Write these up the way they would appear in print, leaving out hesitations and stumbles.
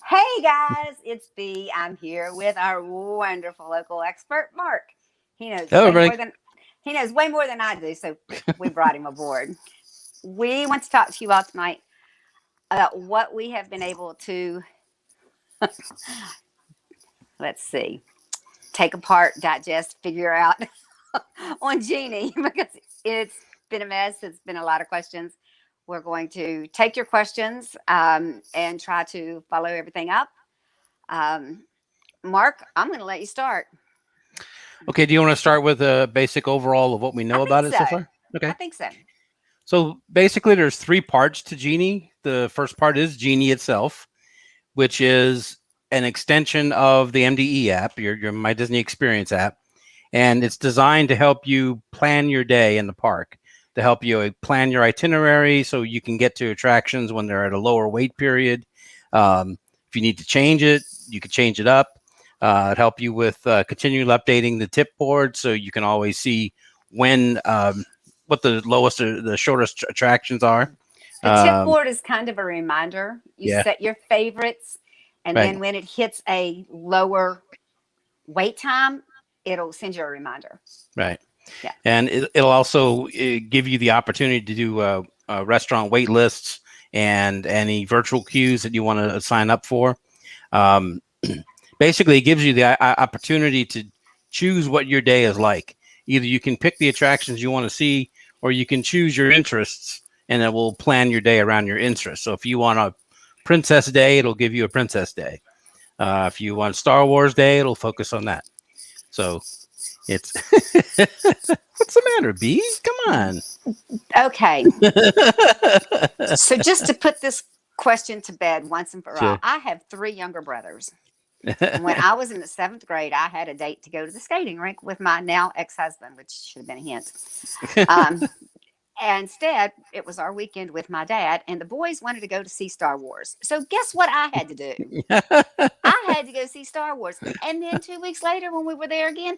Hey guys, it's B. I'm here with our wonderful local expert, Mark. He knows Hello, way everybody. more than he knows way more than I do, so we brought him aboard. We want to talk to you all tonight about what we have been able to, let's see, take apart, digest, figure out on Genie because it's been a mess. It's been a lot of questions. We're going to take your questions and try to follow everything up. Um, Mark, I'm going to let you start. Okay, do you want to start with a basic overall of what we I know think about it so so. far? I Okay. think so. So basically, there's three parts to Genie. The first part is Genie itself, which is an extension of the MDE app, your My Disney Experience app, and it's designed to help you plan your day in the park, to help you plan your itinerary so you can get to attractions when they're at a lower wait period. If you need to change it, you can change it up. It help you with continually updating the tip board so you can always see when what the lowest or the shortest attractions are. The tip Um, board is kind of a reminder. You yeah, set your favorites, and right, then when it hits a lower wait time, it'll send you a reminder. right. Yeah. And it'll also give you the opportunity to do restaurant wait lists and any virtual queues that you want to sign up for. Um, Basically, it gives you the opportunity to choose what your day is like. Either you can pick the attractions you want to see, or you can choose your interests, and it will plan your day around your interests. So if you want a princess day, it'll give you a princess day. If you want Star Wars day, it'll focus on that. So it's what's the matter, B? Come on. Okay. So just to put this question to bed once and for all, Sure. I have three younger brothers. And when I was in the seventh grade, I had a date to go to the skating rink with my now ex husband, which should have been a hint. Um, Instead, it was our weekend with my dad, and the boys wanted to go to see Star Wars. So, guess what I had to do? I had to go see Star Wars. And then 2 weeks later, when we were there again,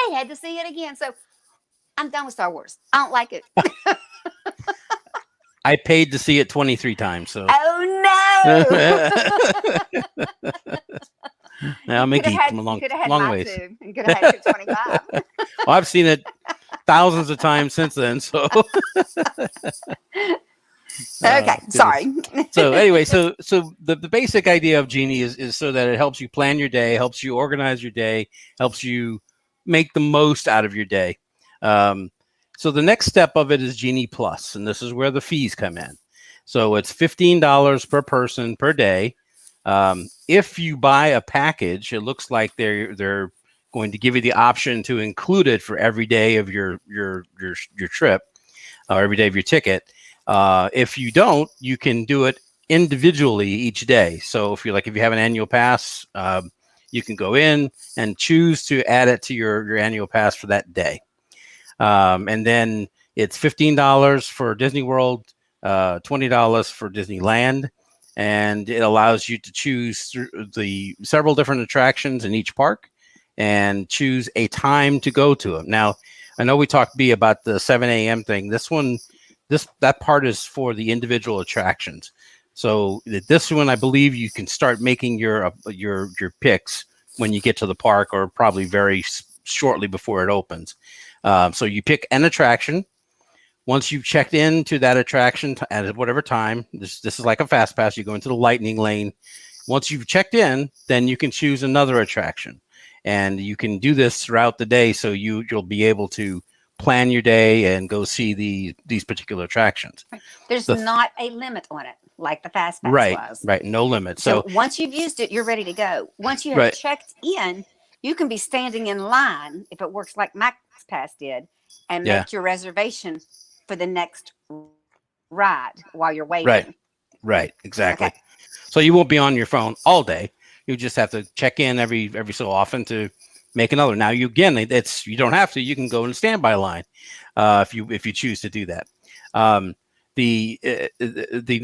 they had to see it again. So, I'm done with Star Wars. I don't like it. I paid to see it 23 times, so Oh, no. I'm a geek from a You long, could have had long my ways. two. You could have had your 25. Well, I've seen it thousands of times since then. So, Okay, goodness. sorry. So anyway, so the basic idea of Genie is so that it helps you plan your day, helps you organize your day, helps you make the most out of your day. Um, so the next step of it is Genie Plus, and this is where the fees come in. So it's $15 per person per day. If you buy a package, it looks like they're going to give you the option to include it for every day of your trip or every day of your ticket. If you don't, you can do it individually each day. So if you have an annual pass, you can go in and choose to add it to your annual pass for that day. And then it's $15 for Disney World, $20 for Disneyland, and it allows you to choose through the several different attractions in each park and choose a time to go to them. Now, I know we talked B about the 7 a.m. thing. That part is for the individual attractions. So this one, I believe you can start making your picks when you get to the park, or probably very shortly before it opens. So you pick an attraction. Once you've checked into that attraction at whatever time, this is like a fast pass. You go into the lightning lane. Once you've checked in, then you can choose another attraction, and you can do this throughout the day. So you'll be able to plan your day and go see these particular attractions. There's The not a limit on it like the Fast Pass right, was. right, no limit. So So once you've used it, you're ready to go. Once you have right, checked in, you can be standing in line if it works like Max Pass did and yeah, make your reservation for the next ride while you're right, waiting. right, Okay. exactly. So you won't be on your phone all day. You just have to check in every so often to make another. Now it's you don't have to. You can go in a standby line if you choose to do that. Um, the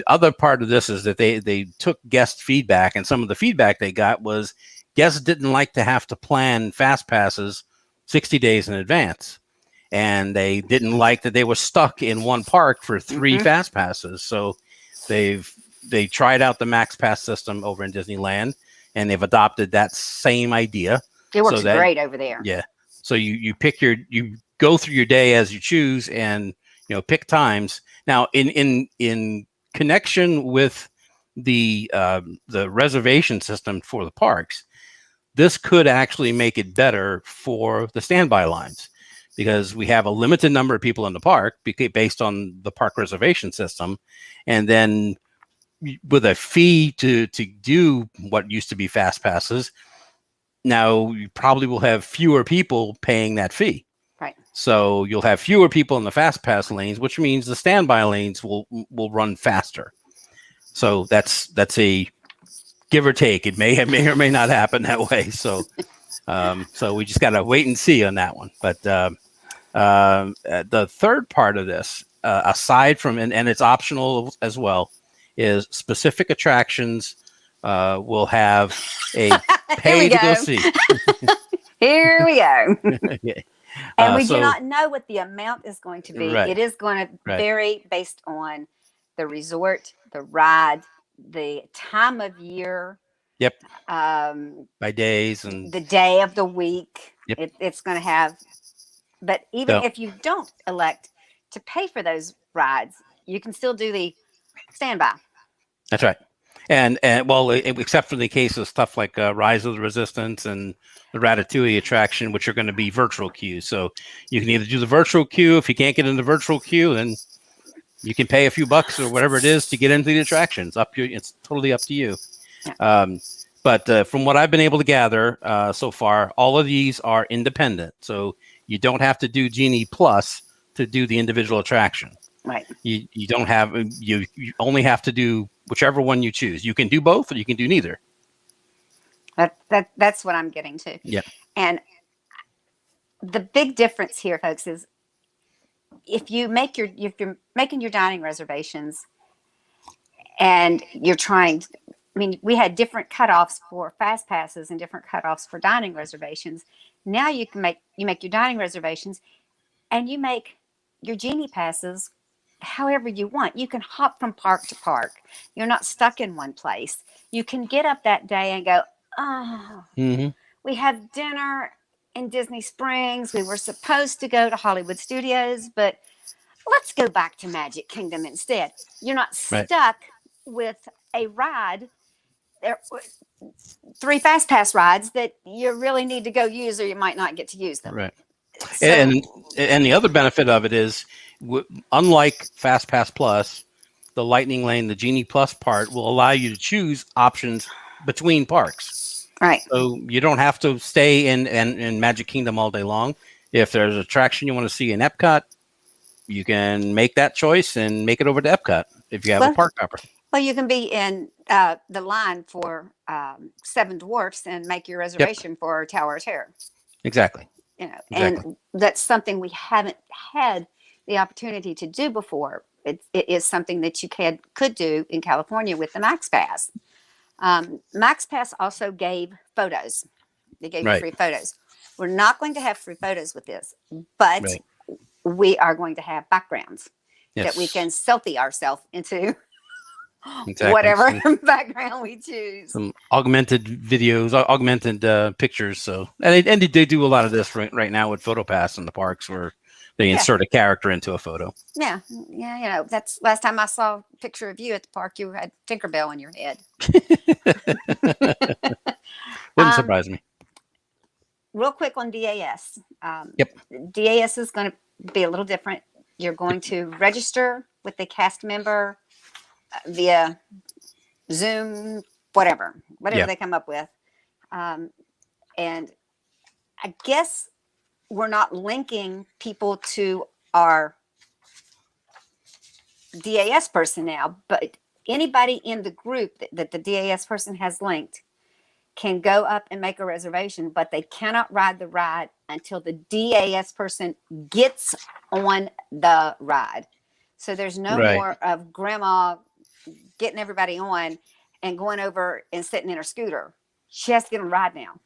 other part of this is that they took guest feedback, and some of the feedback they got was guests didn't like to have to plan fast passes 60 days in advance, and they didn't like that they were stuck in one park for three Mm-hmm. fast passes. So they've they tried out the Max Pass system over in Disneyland, and they've adopted that same idea. It works so that, great over there. Yeah. So you go through your day as you choose, and pick times. Now in connection with the reservation system for the parks, this could actually make it better for the standby lines, because we have a limited number of people in the park based on the park reservation system. And then with a fee to do what used to be fast passes, now you probably will have fewer people paying that fee. Right. So you'll have fewer people in the fast pass lanes, which means the standby lanes will run faster. So that's a give or take. It may or may not happen that way. So so we just got to wait and see on that one. But the third part of this, aside from, and it's optional as well, is specific attractions will have a pay to go see. Here we go. Okay. And we do not know what the amount is going to be. Right. It is going to vary based on the resort, the ride, the time of year. Yep. By days and the day of the week. Yep. It's going to have. But even if you don't elect to pay for those rides, you can still do the standby. That's right. And well, except for the case of stuff like Rise of the Resistance and the Ratatouille attraction, which are going to be virtual queues. So you can either do the virtual queue. If you can't get in the virtual queue, then you can pay a few bucks or whatever it is to get into the attractions. It's totally up to you. Yeah. But from what I've been able to gather so far, all of these are independent. So you don't have to do Genie Plus to do the individual attraction. Right. You don't have, you only have to do whichever one you choose. You can do both, or you can do neither. That's what I'm getting to. Yeah. And the big difference here, folks, is if you're making your dining reservations and you're trying, we had different cutoffs for fast passes and different cutoffs for dining reservations. Now you make your dining reservations and you make your Genie passes however you want. You can hop from park to park. You're not stuck in one place. You can get up that day and go, we have dinner in Disney Springs. We were supposed to go to Hollywood Studios, but let's go back to Magic Kingdom instead. You're not stuck with a ride. There 3 fast pass rides that you really need to go use, or you might not get to use them. Right. So, and the other benefit of it is, unlike Fast Pass Plus, the Lightning Lane, the Genie Plus part will allow you to choose options between parks. Right. So you don't have to stay in Magic Kingdom all day long. If there's an attraction you want to see in Epcot, you can make that choice and make it over to Epcot if you have a park hopper. Well, you can be in the line for Seven Dwarfs and make your reservation for Tower of Terror. Exactly. And that's something we haven't had the opportunity to do before. It is something that you could do in California with the Max Pass. Max Pass also gave photos. They gave you free photos. We're not going to have free photos with this, but we are going to have backgrounds that we can selfie ourselves into. Whatever background we choose. Some augmented videos, augmented pictures. So, and they do a lot of this right now with PhotoPass in the parks, where they insert a character into a photo. Yeah. That's last time I saw a picture of you at the park. You had Tinkerbell in your head. Wouldn't surprise me. Real quick on DAS. DAS is going to be a little different. You're going to register with the cast member via Zoom, whatever they come up with. And I guess we're not linking people to our DAS person now, but anybody in the group that the DAS person has linked can go up and make a reservation, but they cannot ride the ride until the DAS person gets on the ride. So there's no more of grandma getting everybody on and going over and sitting in her scooter. She has to get on a ride now.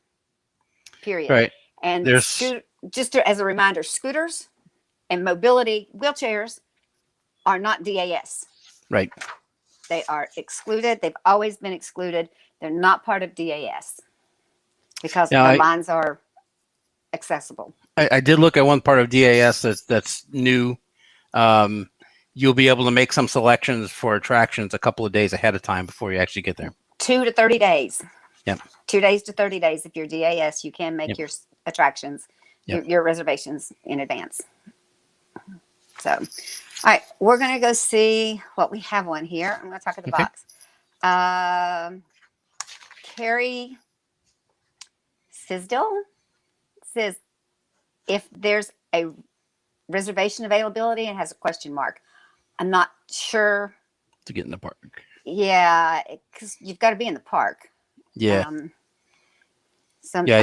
Period. Right. And just as a reminder, scooters and mobility wheelchairs are not DAS. Right. They are excluded. They've always been excluded. They're not part of DAS because Yeah, the lines are accessible. I did look at one part of DAS that's new. You'll be able to make some selections for attractions a couple of days ahead of time before you actually get there. 2 to 30 days. Yep. 2 days to 30 days. If you're DAS, you can make your attractions, your reservations in advance. So, all right, we're going to go see what we have on here. I'm going to talk at the box. Carrie Sisdell says, if there's a reservation availability and has a question mark. I'm not sure. To get in the park. Yeah, because you've got to be in the park. Yeah. Yeah,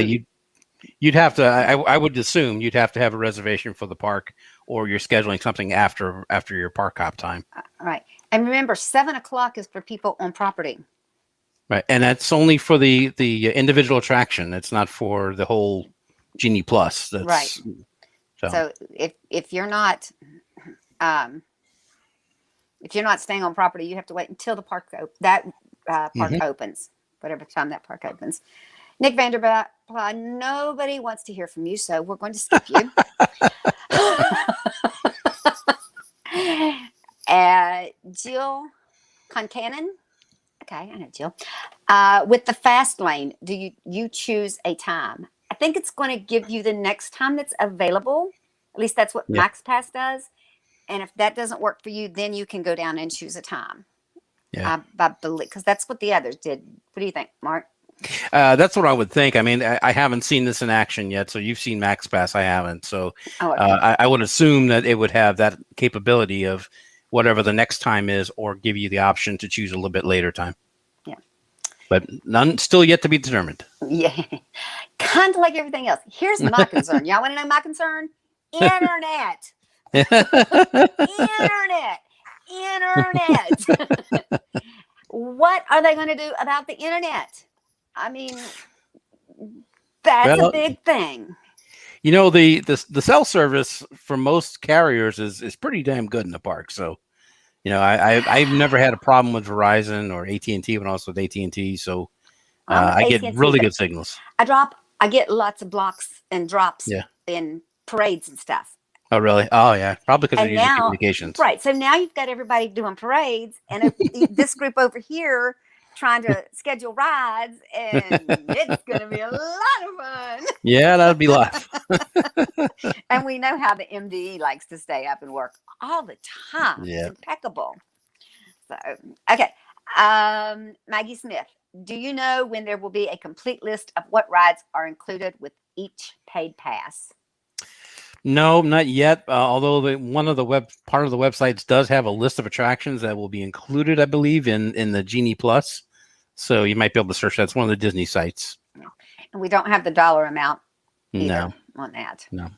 you'd have to. I would assume you'd have to have a reservation for the park, or you're scheduling something after your park hop time. Right, and remember, 7 o'clock is for people on property. Right, and that's only for the individual attraction. It's not for the whole Genie Plus. That's, right. So if you're not staying on property, you have to wait until the park opens, whatever time that park opens. Nick Vanderbilt, nobody wants to hear from you, so we're going to skip you. Jill Concanon. Okay, I know Jill. With the fast lane, do you choose a time? I think it's going to give you the next time that's available. At least that's what MaxPass does. And if that doesn't work for you, then you can go down and choose a time. Yeah, because that's what the others did. What do you think, Mark? That's what I would think. I mean, I haven't seen this in action yet, so you've seen MaxPass. I haven't. So I would assume that it would have that capability of whatever the next time is, or give you the option to choose a little bit later time. Yeah. But none still yet to be determined. Yeah. Kind of like everything else. Here's my concern. Y'all want to know my concern? Internet. Internet. What are they going to do about the internet? I mean, that's a big thing. You know, the cell service for most carriers is pretty damn good in the park. So, you know, I've never had a problem with Verizon or AT&T when I was with AT&T. So I get really good signals. I get lots of blocks and drops in parades and stuff. Oh, really? Oh, yeah. Probably because they're using communications. Right. So now you've got everybody doing parades, and this group over here trying to schedule rides, and it's going to be a lot of fun. Yeah, that'd be live. And we know how the MDE likes to stay up and work all the time. Yeah. It's impeccable. So, okay. Maggie Smith, do you know when there will be a complete list of what rides are included with each paid pass? No, not yet. Although part of the websites does have a list of attractions that will be included, I believe, in the Genie Plus. So you might be able to search that. It's one of the Disney sites. And we don't have the dollar amount either on that. No.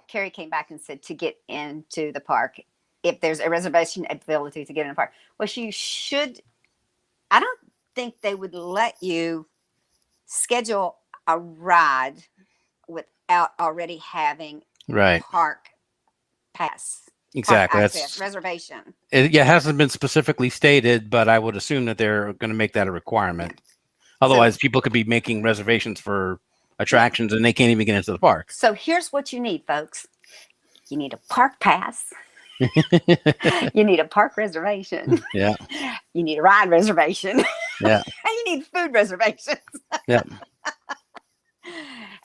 Carrie came back and said to get into the park, if there's a reservation ability to get in the park. Well, you should. I don't think they would let you schedule a ride without already having park pass. Exactly. Park access, reservation. It hasn't been specifically stated, but I would assume that they're going to make that a requirement. Otherwise, people could be making reservations for attractions and they can't even get into the park. So here's what you need, folks. You need a park pass. You need a park reservation. Yeah. You need a ride reservation. Yeah. And you need food reservations. Yeah.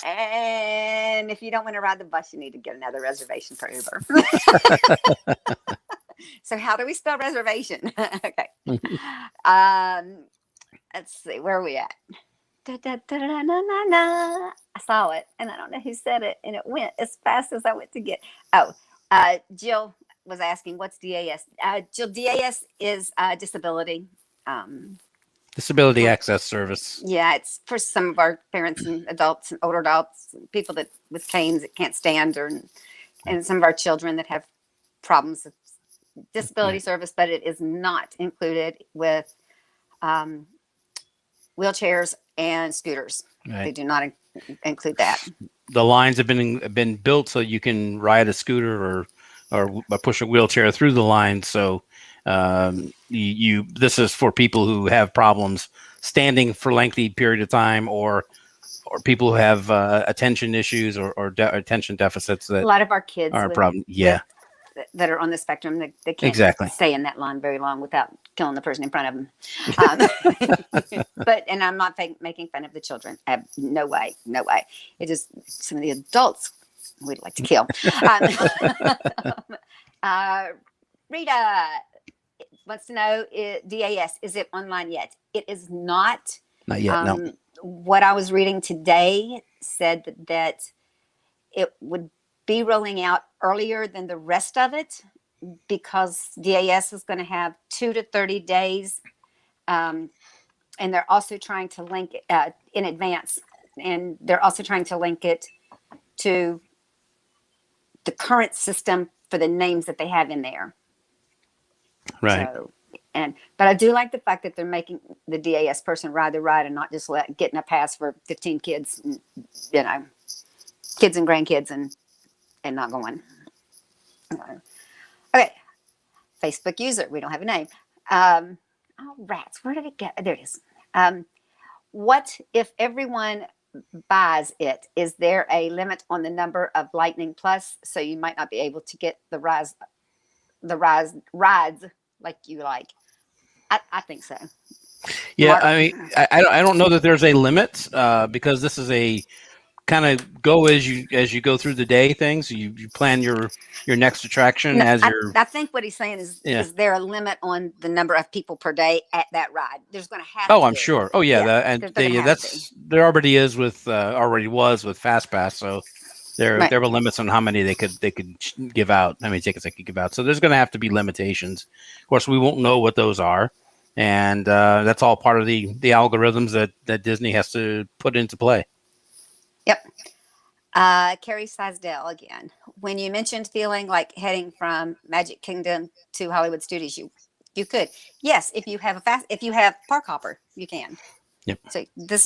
And if you don't want to ride the bus, you need to get another reservation for Uber. So how do we spell reservation? Okay. Let's see, where are we at? I saw it, and I don't know who said it, and it went as fast as I went to get. Jill was asking, what's DAS? Jill, DAS is disability. Disability Access Service. Yeah, it's for some of our parents and adults and older adults, people that with canes that can't stand, and some of our children that have problems with disability service, but it is not included with wheelchairs and scooters. Right. They do not include that. The lines have been built so you can ride a scooter or push a wheelchair through the line. So This is for people who have problems standing for lengthy period of time, or people who have attention issues or attention deficits A that lot of our kids are a with, problem. Yeah, that are on the spectrum, they can't exactly. stay in that line very long without killing the person in front of them. And I'm not making fun of the children. No way, no way. It is some of the adults we'd like to kill. Rita wants to know, DAS, is it online yet? It is not. Not yet. No. What I was reading today said that it would be rolling out earlier than the rest of it, because DAS is going to have 2 to 30 days. And they're also trying to link it in advance. And they're also trying to link it to the current system for the names that they have in there. Right. So, but I do like the fact that they're making the DAS person ride the ride and not just getting a pass for 15 kids, and, kids and grandkids and not going. Okay. Facebook user. We don't have a name. Oh, rats. Where did it go? There it is. What if everyone buys it? Is there a limit on the number of Lightning Plus? So you might not be able to get the rides like you like. I think so. Yeah, Mark? I mean, I don't know that there's a limit, because this is a kind of go as you go through the day thing. So you plan your next attraction as your. I think what he's saying is there a limit on the number of people per day at that ride? There's going to have to Oh, I'm be. sure. Oh, yeah. There already is already was with FastPass. So there were limits on how many they could give out, how many tickets they could give out. So there's going to have to be limitations. Of course, we won't know what those are, and that's all part of the algorithms that Disney has to put into play. Yep. Carrie Sisdale again. When you mentioned feeling like heading from Magic Kingdom to Hollywood Studios, you could. Yes, if you have Park Hopper, you can. Yep. So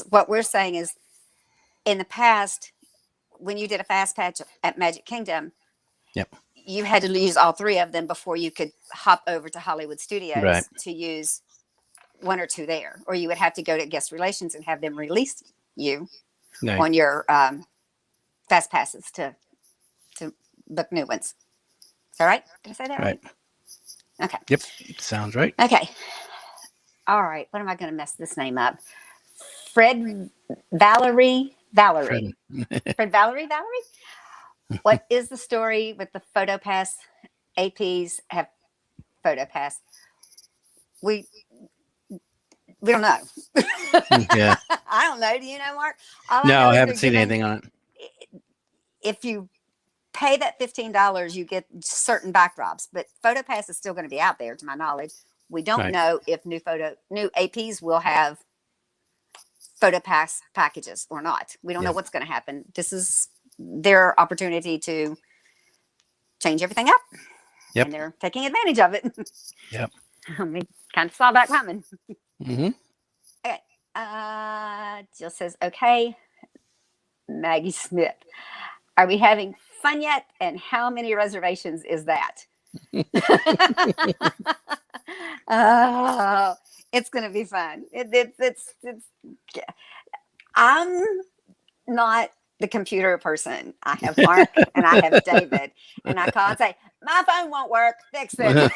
what we're saying is, in the past, when you did a fast patch at Magic Kingdom, yep, you had to use all 3 of them before you could hop over to Hollywood Studios to use 1 or 2 there, or you would have to go to guest relations and have them release you on your fast passes to book new ones. Is that right? Did I say that right? Okay. Yep. Sounds right. Okay. All right. What am I going to mess this name up? Fred Valerie. Fred Valerie. What is the story with the PhotoPass? APs have PhotoPass. We don't know. Yeah. I don't know. Do you know, Mark? No, I haven't seen anything on it. If you pay that $15, you get certain backdrops, but PhotoPass is still going to be out there, to my knowledge. We don't know if new APs will have PhotoPass packages or not. We don't know what's going to happen. This is their opportunity to change everything up. Yep. And they're taking advantage of it. Yep. We kind of saw that coming. Mm-hmm. Okay. Jill says, okay. Maggie Smith, are we having fun yet? And how many reservations is that? Oh, it's going to be fun. It's I'm not the computer person. I have Mark and I have David, and I call and say, my phone won't work. Fix it.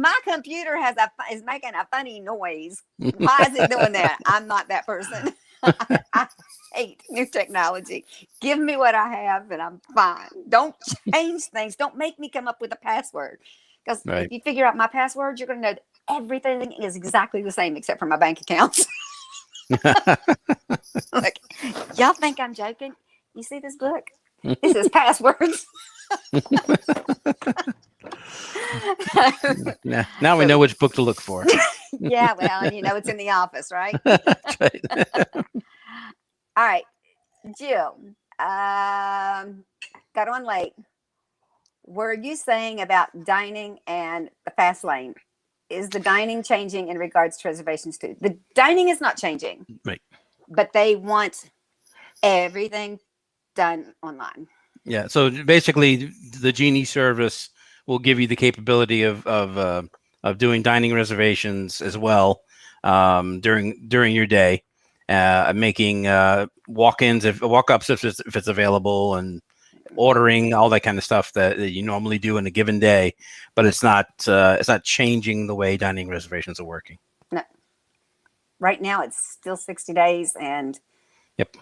My computer is making a funny noise. Why is it doing that? I'm not that person. I hate new technology. Give me what I have and I'm fine. Don't change things. Don't make me come up with a password. Because if you figure out my password, you're going to know that everything is exactly the same except for my bank accounts. Look, y'all think I'm joking? You see this book? This is passwords. Now we know which book to look for. Yeah, well, and it's in the office, right? That's right. All right, Jill, got on late. Were you saying about dining and the fast lane? Is the dining changing in regards to reservations too? The dining is not changing, right? But they want everything done online. Yeah. So basically, the Genie service will give you the capability of doing dining reservations as well during your day, making walk-ins, walk-ups if it's available, and ordering all that kind of stuff that you normally do in a given day. But it's not changing the way dining reservations are working. No. Right now, it's still 60 days, and yep.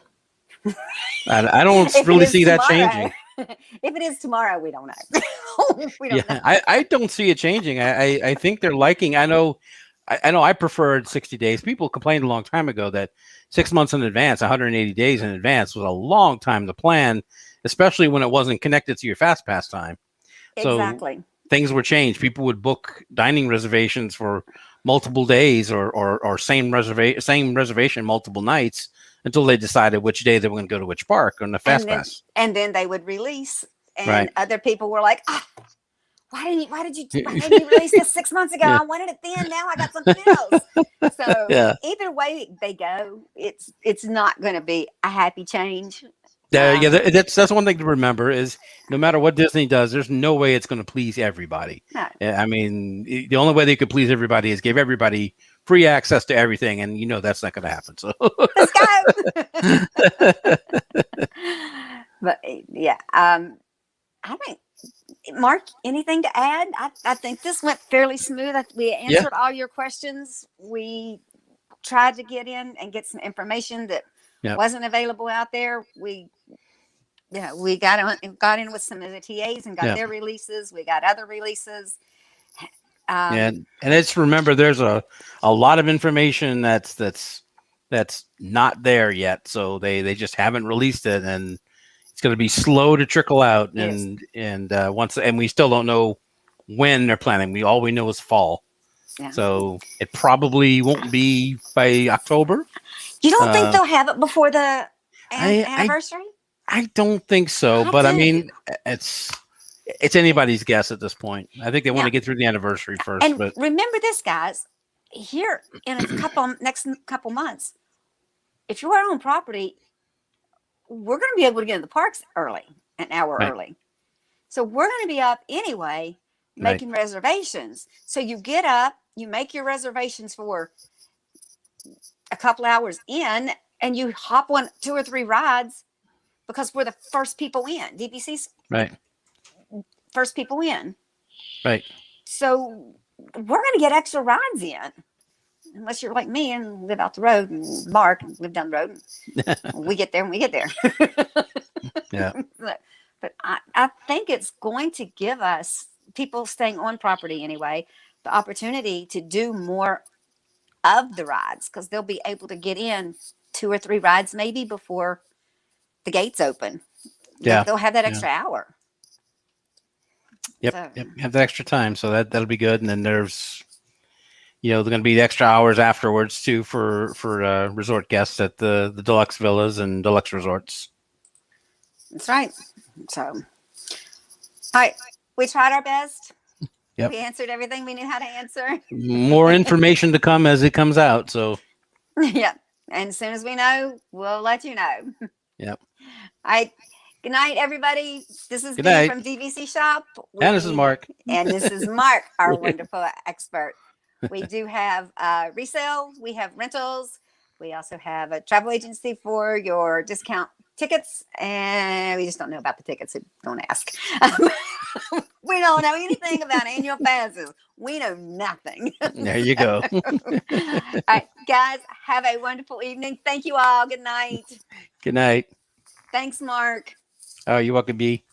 I don't really see that changing. If it is tomorrow, we don't know. We don't know. I don't see it changing. I think they're liking. I know I preferred 60 days. People complained a long time ago that 6 months in advance, 180 days in advance was a long time to plan, especially when it wasn't connected to your FastPass time. Exactly. So things were changed. People would book dining reservations for multiple days or same reservation multiple nights until they decided which day they were going to go to which park on the FastPass. And then they would release, and right. other people were like, why didn't you release this 6 months ago? I wanted it then. Now I got something else. So either way they go, it's not going to be a happy change. That's one thing to remember is no matter what Disney does, there's no way it's going to please everybody. No. I mean, the only way they could please everybody is give everybody free access to everything, and that's not going to happen. So let's go. But yeah, I think, Mark, anything to add? I think this went fairly smooth. We answered all your questions. We tried to get in and get some information that wasn't available out there. We got in with some of the TAs and got their releases. We got other releases. And it's, remember, there's a lot of information that's not there yet. So they just haven't released it, and it's going to be slow to trickle out. And we still don't know when they're planning. All we know is fall. Yeah. So it probably won't be by October. You don't think they'll have it before the anniversary? I don't think so. But I mean, it's anybody's guess at this point. I think they want to get through the anniversary first. And remember this, guys, here in a next couple months, if you're on property, we're going to be able to get in the parks early, an hour early. So we're going to be up anyway, making reservations. So you get up, you make your reservations for a couple hours in, and you hop on 2 or 3 rides because we're the first people in. DVC's first people in. Right. So we're going to get extra rides in. Unless you're like me and live out the road, and Mark and live down the road. We get there when we get there. Yeah. But I think it's going to give us, people staying on property anyway, the opportunity to do more of the rides, because they'll be able to get in 2 or 3 rides maybe before the gates open. Yeah. They'll have that extra hour. Yep. So. Yep. Have that extra time. So that'll be good. And then there's, they're going to be the extra hours afterwards too for resort guests at the deluxe villas and deluxe resorts. That's right. So, all right, we tried our best. Yep. We answered everything we knew how to answer. More information to come as it comes out. So, yeah, and as soon as we know, we'll let you know. Yep. All right. Good night, everybody. This is Dee from DVC Shop. And this is Mark. And this is Mark, our wonderful expert. We do have resale. We have rentals. We also have a travel agency for your discount tickets. And we just don't know about the tickets, so don't ask. We don't know anything about annual passes. We know nothing. There you go. All right, guys, have a wonderful evening. Thank you all. Good night. Good night. Thanks, Mark. Oh, you're welcome, Bea.